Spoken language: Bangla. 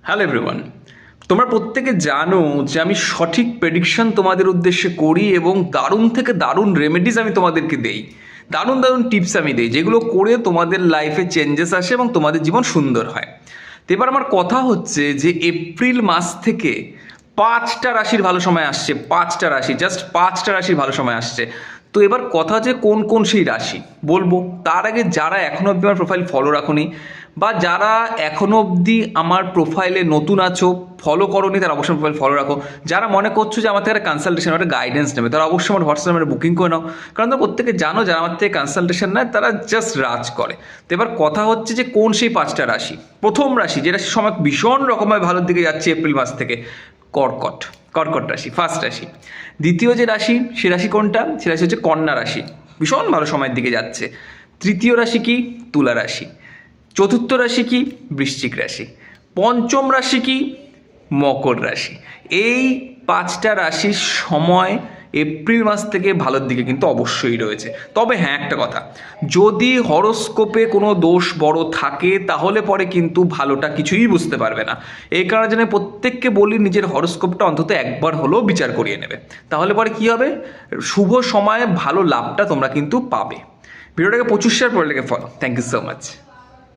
হ্যালো এভরিওয়ান, তোমরা প্রত্যেকে জানো যে আমি সঠিক প্রেডিকশন তোমাদের উদ্দেশ্যে করি এবং দারুণ থেকে দারুণ রেমেডিস আমি তোমাদেরকে দেই, দারুণ দারুণ টিপস আমি দেই, যেগুলো করে তোমাদের লাইফে চেঞ্জেস আসে এবং তোমাদের জীবন সুন্দর হয়। তো এবার আমার কথা হচ্ছে যে এপ্রিল মাস থেকে 5টা রাশির ভালো সময় আসছে, 5টা রাশি, জাস্ট 5টা রাশির ভালো সময় আসছে। তো এবার কথা হচ্ছে কোন কোন সেই রাশি বলবো। তার আগে যারা এখনো অবধি আমার প্রোফাইল ফলো রাখোনি বা যারা এখনো অবধি আমার প্রোফাইলে নতুন আছো, ফলো করোনি, তারা অবশ্যই প্রোফাইল ফলো রাখো। যারা মনে করছো যে আমার থেকে একটা কনসালটেশন, একটা গাইডেন্স নেবে, তারা অবশ্যই আমার হোয়াটসঅ্যাপ নাম্বারে বুকিং করে নাও। কারণ তোমরা প্রত্যেকে জানো যারা আমার থেকে কনসালটেশন নেয় তারা জাস্ট রাজ করে। তো এবার কথা হচ্ছে যে কোন সেই 5টা রাশি। প্রথম রাশি, যে রাশির সময় ভীষণ রকমের ভালোর দিকে যাচ্ছে এপ্রিল মাস থেকে, কর্কট। কর্কট রাশি ফার্স্ট রাশি। দ্বিতীয় যে রাশি, সে রাশি কোনটা? সে রাশি হচ্ছে কন্যা রাশি, ভীষণ ভালো সময়ের দিকে যাচ্ছে। তৃতীয় রাশি কি? তুলা রাশি। চতুর্থ রাশি কি? বৃশ্চিক রাশি। পঞ্চম রাশি কি? মকর রাশি। এই 5টা রাশির সময় এপ্রিল মাস থেকে ভালোর দিকে কিন্তু অবশ্যই রয়েছে। তবে হ্যাঁ, একটা কথা, যদি হরোস্কোপে কোনো দোষ বড় থাকে তাহলে পরে কিন্তু ভালোটা কিছুই বুঝতে পারবে না। এই কারণে যেন প্রত্যেককে বলি নিজের হরোস্কোপটা অন্তত একবার হলেও বিচার করিয়ে নেবে, তাহলে পরে কী হবে, শুভ সময়ে ভালো লাভটা তোমরা কিন্তু পাবে। ভিডিওটাকে প্রচুর শেয়ার করে লেগে follow. Thank you so much.